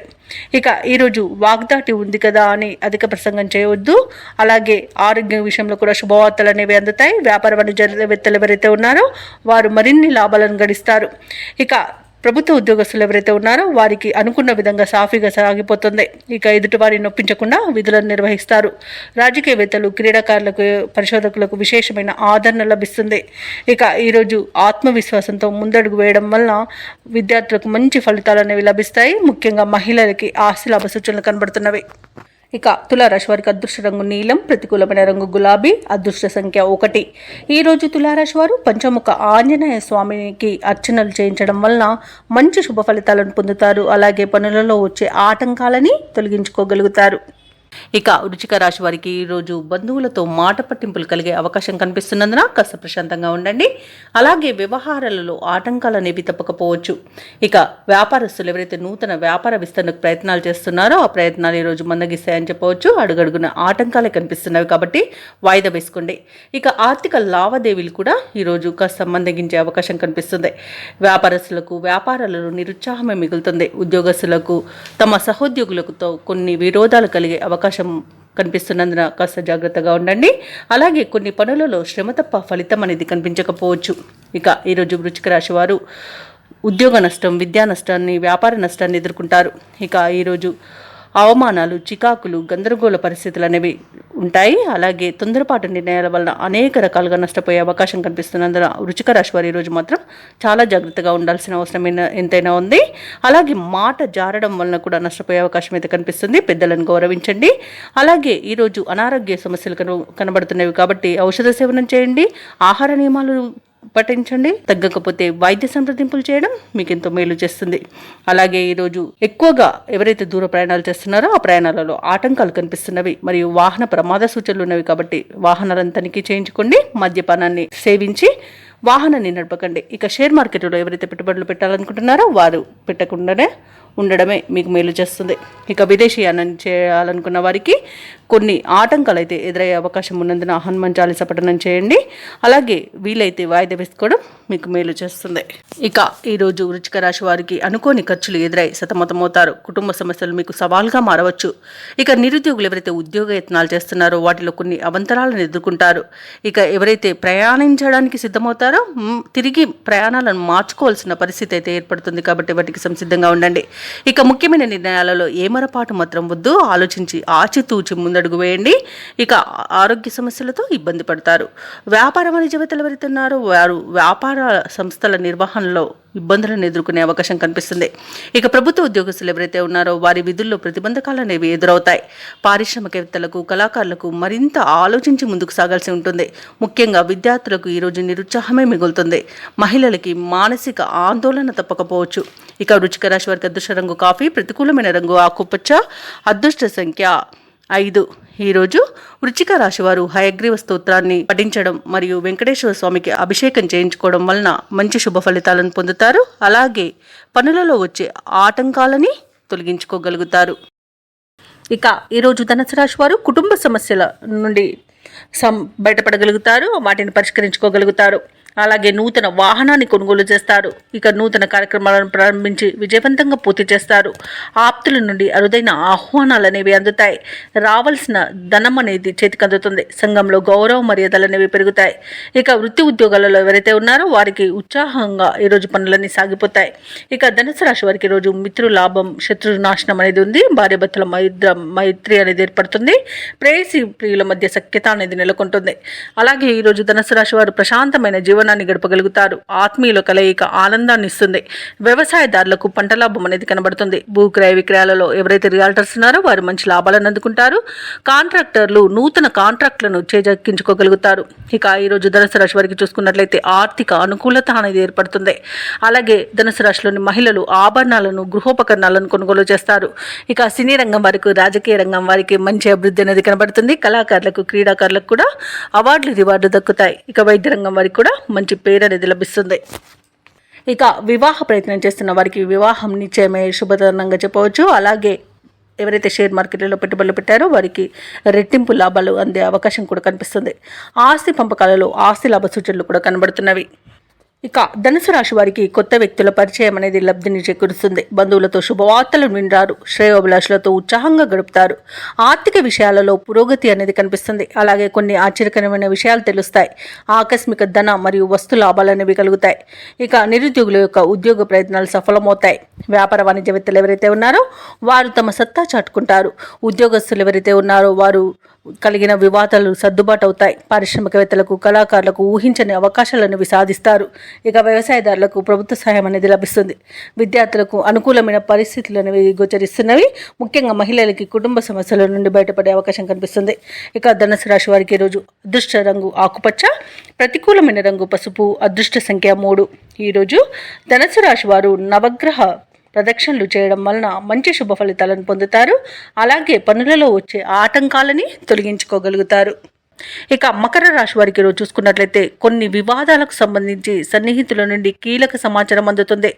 ఇక ఈరోజు వాగ్దాటి ఉంది కదా అని అధిక ప్రసంగం చేయవద్దు. అలాగే ఆరోగ్య విషయంలో కూడా శుభవార్తలు అనేవి అందుతాయి. వ్యాపార వాణిజ్యవేత్తలు ఎవరైతే ఉన్నారో వారు మరిన్ని లాభాలను గడిస్తారు. ఇక ప్రభుత్వ ఉద్యోగస్తులు ఎవరైతే ఉన్నారో వారికి అనుకున్న విధంగా సాఫీగా సాగిపోతుంది. ఇక ఎదుటి వారిని నొప్పించకుండా విధులను నిర్వహిస్తారు. రాజకీయవేత్తలు, క్రీడాకారులకు, పరిశోధకులకు విశేషమైన ఆదరణ లభిస్తుంది. ఇక ఈరోజు ఆత్మవిశ్వాసంతో ముందడుగు వేయడం వలన విద్యార్థులకు మంచి ఫలితాలు అనేవి లభిస్తాయి. ముఖ్యంగా మహిళలకి ఆస్తిలాభ సూచనలు కనబడుతున్నవి. ఇక తులారాశి వారికి అదృష్ట రంగు నీలం, ప్రతికూలమైన రంగు గులాబీ, అదృష్ట సంఖ్య 1. ఈరోజు తులారాశి వారు పంచముఖ ఆంజనేయ స్వామికి అర్చనలు చేయించడం వలన మంచి శుభ ఫలితాలను పొందుతారు. అలాగే పనులలో వచ్చే ఆటంకాలని తొలగించుకోగలుగుతారు. ఇక వృశ్చిక రాశి వారికి ఈరోజు బంధువులతో మాట పట్టింపులు కలిగే అవకాశం కనిపిస్తున్నందున కాస్త ప్రశాంతంగా ఉండండి. అలాగే వ్యవహారాలలో ఆటంకాలు అనేవి తప్పకపోవచ్చు. ఇక వ్యాపారస్తులు ఎవరైతే నూతన వ్యాపార విస్తరణకు ప్రయత్నాలు చేస్తున్నారో ఆ ప్రయత్నాలు ఈరోజు మందగిస్తాయని చెప్పవచ్చు. అడుగడుగున ఆటంకాలే కనిపిస్తున్నవి కాబట్టి వాయిదా వేసుకోండి. ఇక ఆర్థిక లావాదేవీలు కూడా ఈరోజు కాస్త మందగించే అవకాశం కనిపిస్తుంది. వ్యాపారస్తులకు వ్యాపారాలలో నిరుత్సాహమే మిగులుతుంది. ఉద్యోగస్తులకు తమ సహోద్యోగులతో కొన్ని విరోధాలు కలిగే అవకాశం కనిపిస్తున్నందున కాస్త జాగ్రత్తగా ఉండండి. అలాగే కొన్ని పనులలో శ్రమ తప్ప ఫలితం అనేది కనిపించకపోవచ్చు. ఇక ఈరోజు వృశ్చిక రాశి వారు ఉద్యోగ నష్టం, విద్యా నష్టాన్ని, వ్యాపార నష్టాన్ని ఎదుర్కొంటారు. ఇక ఈరోజు అవమానాలు, చికాకులు, గందరగోళ పరిస్థితులు అనేవి ఉంటాయి. అలాగే తొందరపాటు నిర్ణయాల వలన అనేక రకాలుగా నష్టపోయే అవకాశం కనిపిస్తున్నందున వృశ్చిక రాశి వారు ఈరోజు మాత్రం చాలా జాగ్రత్తగా ఉండాల్సిన అవసరం ఎంతైనా ఉంది. అలాగే మాట జారడం వలన కూడా నష్టపోయే అవకాశం అయితే కనిపిస్తుంది. పెద్దలను గౌరవించండి. అలాగే ఈరోజు అనారోగ్య సమస్యలు కనబడుతున్నవి కాబట్టి ఔషధ సేవనం చేయండి. ఆహార నియమాలు పఠించండి. తగ్గకపోతే వైద్య సంప్రదింపులు చేయడం మీకు ఎంతో మేలు చేస్తుంది. అలాగే ఈరోజు ఎక్కువగా ఎవరైతే దూర ప్రయాణాలు చేస్తున్నారో ఆ ప్రయాణాలలో ఆటంకాలు కనిపిస్తున్నవి మరియు వాహన ప్రమాద సూచనలు ఉన్నవి కాబట్టి వాహనాలను తనిఖీ చేయించుకోండి. మద్యపానాన్ని సేవించి వాహనాన్ని నడపకండి. ఇక షేర్ మార్కెట్లో ఎవరైతే పెట్టుబడులు పెట్టాలనుకుంటున్నారో వారు పెట్టకుండానే ఉండడమే మీకు మేలు చేస్తుంది. ఇక విదేశీయానం చేయాలనుకున్న వారికి కొన్ని ఆటంకాలు అయితే ఎదురయ్యే అవకాశం ఉన్నందున హనుమాన్ చాలీసా పఠనం చేయండి. అలాగే వీలైతే వాయిదా వేసుకోవడం మీకు మేలు చేస్తుంది. ఇక ఈరోజు వృశ్చిక రాశి వారికి అనుకోని ఖర్చులు ఎదురై సతమతమవుతారు. కుటుంబ సమస్యలు మీకు సవాల్గా మారవచ్చు. ఇక నిరుద్యోగులు ఎవరైతే ఉద్యోగ యత్నాలు చేస్తున్నారో వాటిలో కొన్ని అవంతరాలను ఎదుర్కొంటారు. ఇక ఎవరైతే ప్రయాణించడానికి సిద్ధమవుతారో తిరిగి ప్రయాణాలను మార్చుకోవాల్సిన పరిస్థితి అయితే ఏర్పడుతుంది కాబట్టి వాటికి సంసిద్ధంగా ఉండండి. ఇక ముఖ్యమైన నిర్ణయాలలో ఏమరపాటు మాత్రం వద్దు. ఆలోచించి ఆచితూచి ముందడుగు వేయండి. ఇక ఆరోగ్య సమస్యలతో ఇబ్బంది పడతారు. వ్యాపార వాణిజ్యవేత్తలు ఎవరైతే ఉన్నారో వారు వ్యాపార సంస్థల నిర్వహణలో ఇబ్బందులను ఎదుర్కొనే అవకాశం కనిపిస్తుంది. ఇక ప్రభుత్వ ఉద్యోగస్తులు ఎవరైతే ఉన్నారో వారి విధుల్లో ప్రతిబంధకాలు అనేవి ఎదురవుతాయి. పారిశ్రామికవేత్తలకు, కళాకారులకు మరింత ఆలోచించి ముందుకు సాగాల్సి ఉంటుంది. ముఖ్యంగా విద్యార్థులకు ఈరోజు నిరుత్సాహమే మిగులుతుంది. మహిళలకి మానసిక ఆందోళన తప్పకపోవచ్చు. ఇక వృశ్చిక రాశి వారికి అదృష్ట రంగు కాఫీ, ప్రతికూలమైన రంగు ఆకుపచ్చ, అదృష్ట సంఖ్య 5. ఈరోజు వృశ్చిక రాశి వారు హయగ్రీవ స్తోత్రాన్ని పఠించడం మరియు వెంకటేశ్వర స్వామికి అభిషేకం చేయించుకోవడం వలన మంచి శుభ ఫలితాలను పొందుతారు. అలాగే పనులలో వచ్చే ఆటంకాలని తొలగించుకోగలుగుతారు. ఇక ఈరోజు ధనుసు రాశి వారు కుటుంబ సమస్యల నుండి బయటపడగలుగుతారు. వాటిని పరిష్కరించుకోగలుగుతారు. అలాగే నూతన వాహనాన్ని కొనుగోలు చేస్తారు. ఇక నూతన కార్యక్రమాలను ప్రారంభించి విజయవంతంగా పూర్తి చేస్తారు. ఆప్తుల నుండి అరుదైన ఆహ్వానాలు అనేవి అందుతాయి. రావాల్సిన ధనం అనేది చేతికి అందుతుంది. సంఘంలో గౌరవ మర్యాదలు అనేవి పెరుగుతాయి. ఇక వృత్తి ఉద్యోగాలలో ఎవరైతే ఉన్నారో వారికి ఉత్సాహంగా ఈరోజు పనులన్నీ సాగిపోతాయి. ఇక ధనుసు రాశి వారికి ఈరోజు మిత్రు లాభం, శత్రు నాశనం అనేది ఉంది. భార్యాభర్తల మైత్రి అనేది ఏర్పడుతుంది. ప్రేయసి ప్రియుల మధ్య సఖ్యత అనేది నెలకొంటుంది. అలాగే ఈరోజు ధనుసు రాశి వారు ప్రశాంతమైన జీవనాన్ని గడపగలుగుతారు. ఆత్మీయుల కలయిక ఆనందాన్ని ఇస్తుంది. వ్యవసాయదారులకు పంట లాభం అనేది కనబడుతుంది. భూక్రయ విక్రయాలలో ఎవరైతే రియాల్టర్స్ ఉన్నారో వారు మంచి లాభాలను అందుకుంటారు. కాంట్రాక్టర్లు నూతన కాంట్రాక్టులను చేజెక్కించుకోగలుగుతారు. ఇక ఈరోజు ధనుసు రాశి వారికి చూసుకున్నట్లయితే ఆర్థిక అనుకూలత అనేది ఏర్పడుతుంది. అలాగే ధనుసు రాశిలోని మహిళలు ఆభరణాలను, గృహోపకరణాలను కొనుగోలు చేస్తారు. ఇక సినీ రంగం వారికి, రాజకీయ రంగం వారికి మంచి అభివృద్ధి అనేది కనబడుతుంది. కళాకారులకు, క్రీడాకారులకు కూడా అవార్డులు, రివార్డు దక్కుతాయి. ఇక వైద్య రంగం వారికి కూడా మంచి పేరు అనేది లభిస్తుంది. ఇక వివాహ ప్రయత్నం చేస్తున్న వారికి వివాహం నిశ్చయమే శుభతరంగా చెప్పవచ్చు. అలాగే ఎవరైతే షేర్ మార్కెట్లలో పెట్టుబడులు పెట్టారో వారికి రెట్టింపు లాభాలు అందే అవకాశం కూడా కనిపిస్తుంది. ఆస్తి పంపకాలలో ఆస్తి లాభ సూచనలు కూడా కనబడుతున్నవి. ఇక ధనుసు రాశి వారికి కొత్త వ్యక్తుల పరిచయం అనేది లబ్ధిని చేకూరుస్తుంది. బంధువులతో శుభవార్తలను వింటారు. శ్రేయోభిలాషులతో ఉత్సాహంగా గడుపుతారు. ఆర్థిక విషయాలలో పురోగతి అనేది కనిపిస్తుంది. అలాగే కొన్ని ఆశ్చర్యకరమైన విషయాలు తెలుస్తాయి. ఆకస్మిక ధన మరియు వస్తు లాభాలు అనేవి కలుగుతాయి. ఇక నిరుద్యోగుల యొక్క ఉద్యోగ ప్రయత్నాలు సఫలమవుతాయి. వ్యాపార వాణిజ్యవేత్తలు ఎవరైతే ఉన్నారో వారు తమ సత్తా చాటుకుంటారు. ఉద్యోగస్తులు ఎవరైతే ఉన్నారో వారు కలిగిన వివాదాలు సర్దుబాటు అవుతాయి. పారిశ్రామికవేత్తలకు, కళాకారులకు ఊహించని అవకాశాలను సాధిస్తారు. ఇక వ్యవసాయదారులకు ప్రభుత్వ సహాయం అనేది లభిస్తుంది. విద్యార్థులకు అనుకూలమైన పరిస్థితులు అనేవి గోచరిస్తున్నవి. ముఖ్యంగా మహిళలకి కుటుంబ సమస్యల నుండి బయటపడే అవకాశం కనిపిస్తుంది. ఇక ధనుసు రాశి వారికి ఈరోజు అదృష్ట రంగు ఆకుపచ్చ, ప్రతికూలమైన రంగు పసుపు, అదృష్ట సంఖ్య 3. ఈరోజు ధనుసు రాశి వారు నవగ్రహ ప్రదక్షిణలు చేయడం వలన మంచి శుభ ఫలితాలను పొందుతారు. అలాగే పనులలో వచ్చే ఆటంకాలని తొలగించుకోగలుగుతారు. ఇక మకర రాశి వారికి రోజు చూసుకున్నట్లయితే కొన్ని వివాదాలకు సంబంధించి సన్నిహితుల నుండి కీలక సమాచారం అందుతుంది.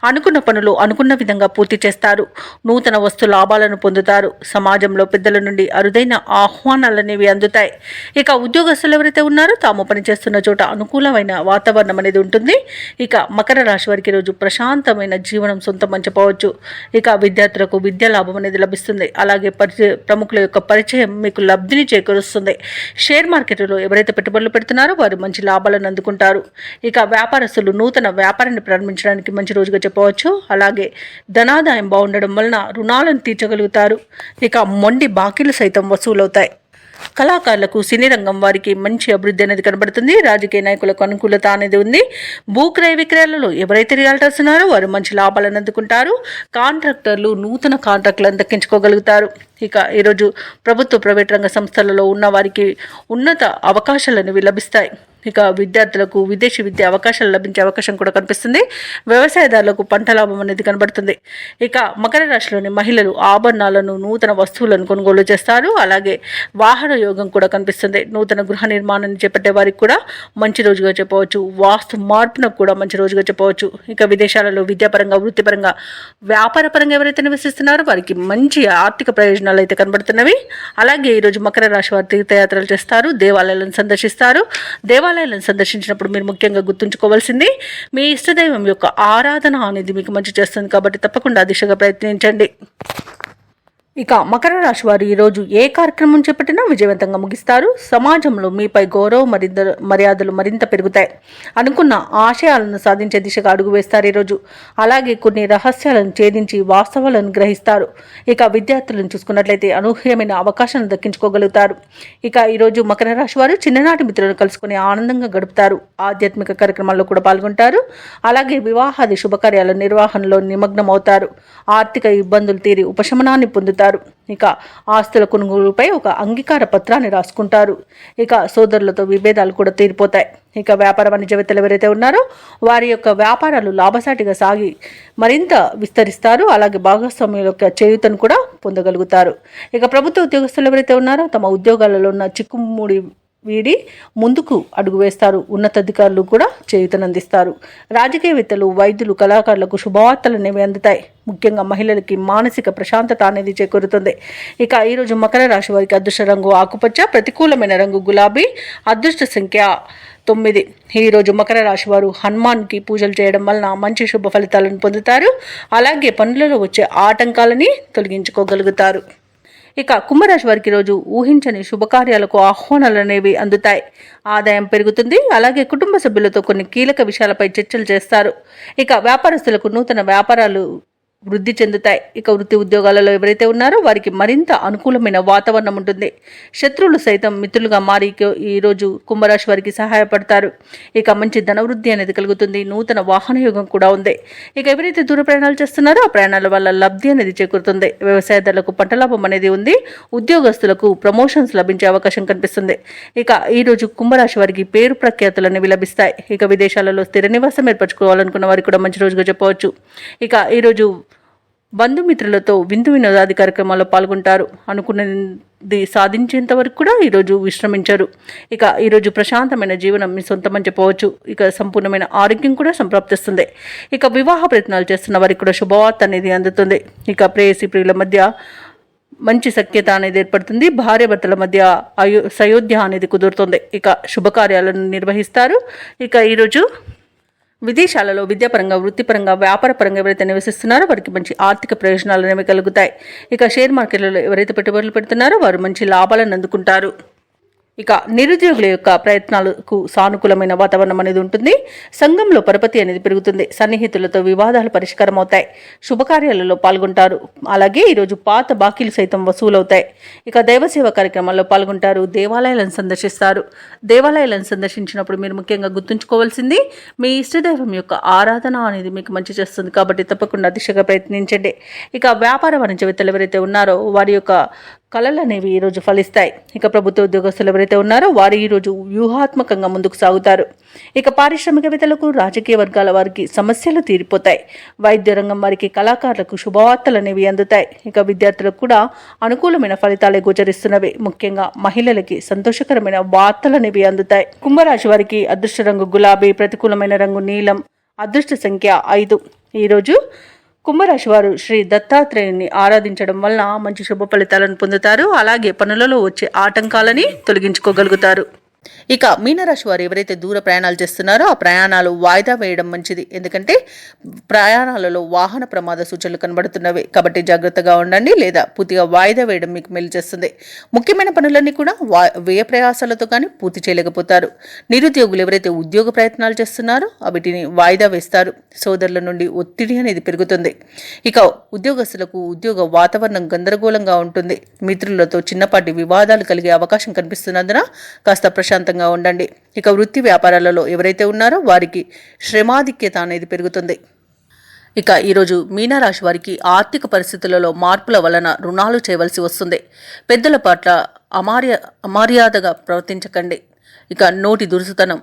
అనుకున్న పనులు అనుకున్న విధంగా పూర్తి చేస్తారు. నూతన వస్తు లాభాలను పొందుతారు. సమాజంలో పెద్దల నుండి అరుదైన ఆహ్వానాలు అనేవి అందుతాయి. ఇక ఉద్యోగస్తులు ఎవరైతే ఉన్నారో తాము పనిచేస్తున్న చోట అనుకూలమైన వాతావరణం అనేది ఉంటుంది. ఇక మకర రాశి వారికి రోజు ప్రశాంతమైన జీవనం సొంతం చెప్పవచ్చు. ఇక విద్యార్థులకు విద్యా లాభం అనేది లభిస్తుంది. అలాగే ప్రముఖుల యొక్క పరిచయం మీకు లబ్ధిని చేకూరుస్తుంది. షేర్ మార్కెట్లో ఎవరైతే పెట్టుబడులు పెడుతున్నారో వారు మంచి లాభాలను అందుకుంటారు. ఇక వ్యాపారస్తులు నూతన వ్యాపారాన్ని ప్రారంభించడానికి మంచి రోజుగా చెప్పవచ్చు. అలాగే ధనాదాయం బాగుండడం వలన రుణాలను తీర్చగలుగుతారు. ఇక మొండి బాకీలు సైతం వసూలవుతాయి. కళాకారులకు సినీ రంగం వారికి మంచి అభివృద్ధి అనేది కనబడుతుంది. రాజకీయ నాయకులకు అనుకూలత అనేది ఉంది. భూక్రయ విక్రయాలలో ఎవరైతే రియాల్టర్స్ ఉన్నారో వారు మంచి లాభాలను అందుకుంటారు. కాంట్రాక్టర్లు నూతన కాంట్రాక్టులను దక్కించుకోగలుగుతారు. ఇక ఈరోజు ప్రభుత్వ ప్రైవేట్ రంగ సంస్థలలో ఉన్న వారికి ఉన్నత అవకాశాలు అనేవి లభిస్తాయి. ఇక విద్యార్థులకు విదేశీ విద్య అవకాశాలు లభించే అవకాశం కూడా కనిపిస్తుంది. వ్యవసాయదారులకు పంట లాభం అనేది కనబడుతుంది. ఇక మకర రాశిలోని మహిళలు ఆభరణాలను నూతన వస్తువులను కొనుగోలు చేస్తారు. అలాగే వాహన యోగం కూడా కనిపిస్తుంది. నూతన గృహ నిర్మాణాన్ని చేపట్టే వారికి కూడా మంచి రోజుగా చెప్పవచ్చు. వాస్తు మార్పునకు కూడా మంచి రోజుగా చెప్పవచ్చు. ఇక విదేశాలలో విద్యాపరంగా వృత్తిపరంగా వ్యాపారపరంగా ఎవరైతే నివసిస్తున్నారో వారికి మంచి ఆర్థిక ప్రయోజనాలు అయితే కనబడుతున్నవి. అలాగే ఈరోజు మకర రాశి వారు తీర్థయాత్రలు చేస్తారు. దేవాలయాలను సందర్శిస్తారు. దేవాలయాలను సందర్శించినప్పుడు మీరు ముఖ్యంగా గుర్తుంచుకోవాల్సింది మీ ఇష్టదైవం యొక్క ఆరాధన అనేది మీకు మంచి చేస్తుంది. కాబట్టి తప్పకుండా ఆ దిశగా ప్రయత్నించండి. ఇక మకర రాశి వారు ఈరోజు ఏ కార్యక్రమం చేపట్టినా విజయవంతంగా ముగిస్తారు. సమాజంలో మీపై గౌరవ మర్యాదలు మరింత పెరుగుతాయి. అనుకున్న ఆశయాలను సాధించే దిశగా అడుగు వేస్తారు ఈరోజు. అలాగే కొన్ని రహస్యాలను ఛేదించి వాస్తవాలను గ్రహిస్తారు. ఇక విద్యార్థులను చూసుకున్నట్లయితే అనూహ్యమైన అవకాశాలను దక్కించుకోగలుగుతారు. ఇక ఈరోజు మకర రాశి వారు చిన్ననాటి మిత్రులను కలుసుకుని ఆనందంగా గడుపుతారు. ఆధ్యాత్మిక కార్యక్రమాల్లో కూడా పాల్గొంటారు. అలాగే వివాహాది శుభకార్యాల నిర్వహణలో నిమగ్నమవుతారు. ఆర్థిక ఇబ్బందులు తీరి ఉపశమనాన్ని పొందుతారు. ఇక ఆస్తుల కొనుగోలుపై ఒక అంగీకార పత్రాన్ని రాసుకుంటారు. ఇక సోదరులతో విభేదాలు కూడా తీరిపోతాయి. ఇక వ్యాపార వాణిజ్యవేత్తలు ఎవరైతే ఉన్నారో వారి యొక్క వ్యాపారాలు లాభసాటిగా సాగి మరింత విస్తరిస్తారు. అలాగే భాగస్వామ్యుల యొక్క చేయూతను కూడా పొందగలుగుతారు. ఇక ప్రభుత్వ ఉద్యోగస్తులు ఎవరైతే ఉన్నారో తమ ఉద్యోగాలలో ఉన్న చిక్కుముడి వీడి ముందుకు అడుగు వేస్తారు. ఉన్నతాధికారులు కూడా చేయూతనందిస్తారు. రాజకీయవేత్తలు, వైద్యులు, కళాకారులకు శుభవార్తలు అనేవి అందుతాయి. ముఖ్యంగా మహిళలకి మానసిక ప్రశాంతత అనేది చేకూరుతుంది. ఇక ఈరోజు మకర రాశి వారికి అదృష్ట రంగు ఆకుపచ్చ, ప్రతికూలమైన రంగు గులాబీ, అదృష్ట సంఖ్య 9. ఈరోజు మకర రాశి వారు హనుమాన్కి పూజలు చేయడం వలన మంచి శుభ ఫలితాలను పొందుతారు. అలాగే పనులలో వచ్చే ఆటంకాలని తొలగించుకోగలుగుతారు. ఇక కుంభరాశి వారికి రోజు ఊహించని శుభకార్యాలకు ఆహ్వానాలు అనేవి అందుతాయి. ఆదాయం పెరుగుతుంది. అలాగే కుటుంబ సభ్యులతో కొన్ని కీలక విషయాలపై చర్చలు చేస్తారు. ఇక వ్యాపారస్తులకు నూతన వ్యాపారాలు వృద్ధి చెందుతాయి. ఇక వృత్తి ఉద్యోగాలలో ఎవరైతే ఉన్నారో వారికి మరింత అనుకూలమైన వాతావరణం ఉంటుంది. శత్రువులు సైతం మిత్రులుగా మారి ఈరోజు కుంభరాశి వారికి సహాయపడతారు. ఇక మంచి ధనవృద్ధి అనేది కలుగుతుంది. నూతన వాహన యోగం కూడా ఉంది. ఇక ఎవరైతే దూర ప్రయాణాలు చేస్తున్నారో ఆ ప్రయాణాల వల్ల లబ్ధి అనేది చేకూరుతుంది. వ్యవసాయదారులకు పంట లాభం అనేది ఉంది. ఉద్యోగస్తులకు ప్రమోషన్స్ లభించే అవకాశం కనిపిస్తుంది. ఇక ఈరోజు కుంభరాశి వారికి పేరు ప్రఖ్యాతులు అనేవి లభిస్తాయి. ఇక విదేశాలలో స్థిర నివాసం ఏర్పరచుకోవాలనుకున్న వారికి కూడా మంచి రోజుగా చెప్పవచ్చు. ఇక ఈరోజు బంధుమిత్రులతో విందు వినోదాది కార్యక్రమాల్లో పాల్గొంటారు. అనుకున్నది సాధించేంత వరకు కూడా ఈరోజు విశ్రమించారు. ఇక ఈరోజు ప్రశాంతమైన జీవనం మీ సొంతమని చెప్పవచ్చు. ఇక సంపూర్ణమైన ఆరోగ్యం కూడా సంప్రాప్తిస్తుంది. ఇక వివాహ ప్రయత్నాలు చేస్తున్న వారికి కూడా శుభవార్త అనేది అందుతుంది. ఇక ప్రేయసి ప్రియుల మధ్య మంచి సఖ్యత అనేది ఏర్పడుతుంది. భార్యాభర్తల మధ్య సయోధ్య అనేది కుదురుతుంది. ఇక శుభకార్యాలను నిర్వహిస్తారు. ఇక ఈరోజు విదేశాలలో విద్యాపరంగా వృత్తిపరంగా వ్యాపారపరంగా ఎవరైతే నివసిస్తున్నారో వారికి మంచి ఆర్థిక ప్రయోజనాలు అనేవి కలుగుతాయి. ఇక షేర్ మార్కెట్లలో ఎవరైతే పెట్టుబడులు పెడుతున్నారో వారు మంచి లాభాలను అందుకుంటారు. ఇక నిరుద్యోగుల యొక్క ప్రయత్నాలకు సానుకూలమైన వాతావరణం అనేది ఉంటుంది. సంఘంలో పరపతి అనేది పెరుగుతుంది. సన్నిహితులతో వివాదాలు పరిష్కారం అవుతాయి. శుభకార్యాలలో పాల్గొంటారు. అలాగే ఈరోజు పాత బాకీలు సైతం వసూలవుతాయి. ఇక దైవసేవ కార్యక్రమాల్లో పాల్గొంటారు. దేవాలయాలను సందర్శిస్తారు. దేవాలయాలను సందర్శించినప్పుడు మీరు ముఖ్యంగా గుర్తుంచుకోవాల్సింది మీ ఇష్టదైవం యొక్క ఆరాధన అనేది మీకు మంచి చేస్తుంది. కాబట్టి తప్పకుండా దిశగా ప్రయత్నించండి. ఇక వ్యాపార వాణిజ్యవేత్తలు ఎవరైతే ఉన్నారో వారి యొక్క కళలు అనేవి ఈరోజు ఫలిస్తాయి. ఇక ప్రభుత్వ ఉద్యోగస్తులు ఎవరైతే ఉన్నారో వారు ఈరోజు వ్యూహాత్మకంగా ముందుకు సాగుతారు. ఇక పారిశ్రామికవేత్తలకు రాజకీయ వర్గాల వారికి సమస్యలు తీరిపోతాయి. వైద్య రంగం వారికి కళాకారులకు శుభవార్తలు అనేవి అందుతాయి. ఇక విద్యార్థులకు కూడా అనుకూలమైన ఫలితాలే గోచరిస్తున్నవి. ముఖ్యంగా మహిళలకి సంతోషకరమైన వార్తలు అనేవి అందుతాయి. కుంభరాశి వారికి అదృష్ట రంగు గులాబీ, ప్రతికూలమైన రంగు నీలం, అదృష్ట సంఖ్య 5. ఈరోజు కుంభరాశి వారు శ్రీ దత్తాత్రేయుని ఆరాధించడం వలన మంచి శుభ ఫలితాలను పొందుతారు. అలాగే పనులలో వచ్చే ఆటంకాలని తొలగించుకోగలుగుతారు. ఇక మీనరాశి వారు ఎవరైతే దూర ప్రయాణాలు చేస్తున్నారో ఆ ప్రయాణాలు వాయిదా వేయడం మంచిది. ఎందుకంటే ప్రయాణాలలో వాహన ప్రమాద సూచనలు కనబడుతున్నవి కాబట్టి జాగ్రత్తగా ఉండండి, లేదా పూర్తిగా వాయిదా వేయడం మీకు మేలు చేస్తుంది. ముఖ్యమైన పనులన్నీ కూడా వ్యయ ప్రయాసాలతో కానీ పూర్తి చేయలేకపోతారు. నిరుద్యోగులు ఎవరైతే ఉద్యోగ ప్రయత్నాలు చేస్తున్నారో వీటిని వాయిదా వేస్తారు. సోదరుల నుండి ఒత్తిడి అనేది పెరుగుతుంది. ఇక ఉద్యోగస్తులకు ఉద్యోగ వాతావరణం గందరగోళంగా ఉంటుంది. మిత్రులతో చిన్నపాటి వివాదాలు కలిగే అవకాశం కనిపిస్తున్నందున కాస్త ప్రశాంతంగా ఉండండి. ఇక వృత్తి వ్యాపారాలలో ఎవరైతే ఉన్నారో వారికి శ్రమాధిక్యత అనేది పెరుగుతుంది. ఇక ఈరోజు మీనరాశి వారికి ఆర్థిక పరిస్థితులలో మార్పుల వలన రుణాలు చేయవలసి వస్తుంది. పెద్దల పట్ల అమర్యాదగా ప్రవర్తించకండి. ఇక నోటి దురుసుతనం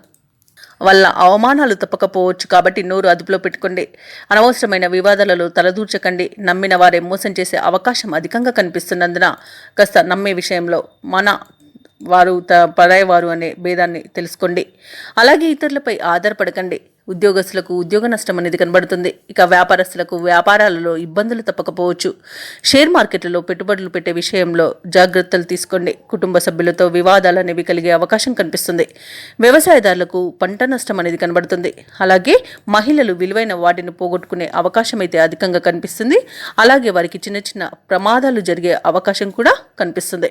వల్ల అవమానాలు తప్పకపోవచ్చు కాబట్టి నోరు అదుపులో పెట్టుకోండి. అనవసరమైన వివాదాలలో తలదూర్చకండి. నమ్మిన వారే మోసం చేసే అవకాశం అధికంగా కనిపిస్తున్నందున కాస్త నమ్మే విషయంలో వారు పరాయవారు అనే భేదాన్ని తెలుసుకోండి. అలాగే ఇతరులపై ఆధారపడకండి. ఉద్యోగస్తులకు ఉద్యోగ నష్టం అనేది కనబడుతుంది. ఇక వ్యాపారస్తులకు వ్యాపారాలలో ఇబ్బందులు తప్పకపోవచ్చు. షేర్ మార్కెట్లలో పెట్టుబడులు పెట్టే విషయంలో జాగ్రత్తలు తీసుకోండి. కుటుంబ సభ్యులతో వివాదాలు అనేవి కలిగే అవకాశం కనిపిస్తుంది. వ్యవసాయదారులకు పంట నష్టం అనేది కనబడుతుంది. అలాగే మహిళలు విలువైన వాటిని పోగొట్టుకునే అవకాశం అయితే అధికంగా కనిపిస్తుంది. అలాగే వారికి చిన్న చిన్న ప్రమాదాలు జరిగే అవకాశం కూడా కనిపిస్తుంది.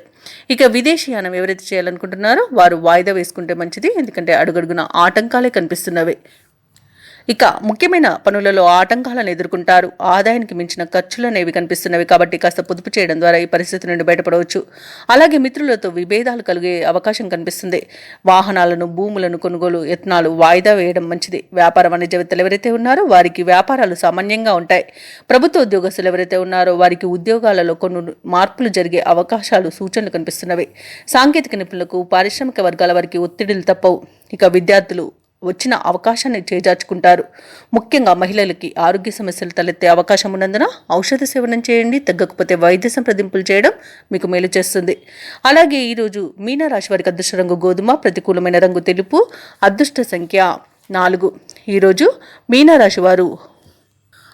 ఇక విదేశీయానం ఎవరైతే చేయాలనుకుంటున్నారో వారు వాయిదా వేసుకుంటే మంచిది. ఎందుకంటే అడుగడుగున ఆటంకాలే కనిపిస్తున్నవి. ఇక ముఖ్యమైన పనులలో ఆటంకాలను ఎదుర్కొంటారు. ఆదాయానికి మించిన ఖర్చులు అనేవి కనిపిస్తున్నవి కాబట్టి కాస్త పొదుపు చేయడం ద్వారా ఈ పరిస్థితి నుండి బయటపడవచ్చు. అలాగే మిత్రులతో విభేదాలు కలిగే అవకాశం కనిపిస్తుంది. వాహనాలను భూములను కొనుగోలు యత్నాలు వాయిదా వేయడం మంచిది. వ్యాపార వాణిజ్యవేత్తలు ఎవరైతే ఉన్నారో వారికి వ్యాపారాలు సామాన్యంగా ఉంటాయి. ప్రభుత్వ ఉద్యోగస్తులు ఎవరైతే ఉన్నారో వారికి ఉద్యోగాలలో కొన్ని మార్పులు జరిగే అవకాశాలు సూచనలు కనిపిస్తున్నవి. సాంకేతిక నిపుణులకు పారిశ్రామిక వర్గాల వారికి ఒత్తిడిలు తప్పవు. ఇక విద్యార్థులు వచ్చిన అవకాశాన్ని చేజార్చుకుంటారు. ముఖ్యంగా మహిళలకి ఆరోగ్య సమస్యలు తలెత్తే అవకాశం ఉన్నందున ఔషధ సేవనం చేయండి. తగ్గకపోతే వైద్య సంప్రదింపులు చేయడం మీకు మేలు చేస్తుంది. అలాగే ఈరోజు మీనరాశి వారికి అదృష్ట రంగు గోధుమ, ప్రతికూలమైన రంగు తెలుపు, అదృష్ట సంఖ్య 4. ఈరోజు మీనరాశి వారు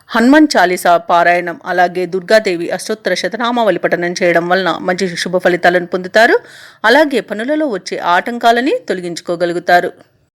హనుమాన్ చాలీసా పారాయణం అలాగే దుర్గాదేవి అష్టోత్తర శతనామావళి పఠనం చేయడం వలన మంచి శుభ ఫలితాలను పొందుతారు. అలాగే పనులలో వచ్చే ఆటంకాలని తొలగించుకోగలుగుతారు.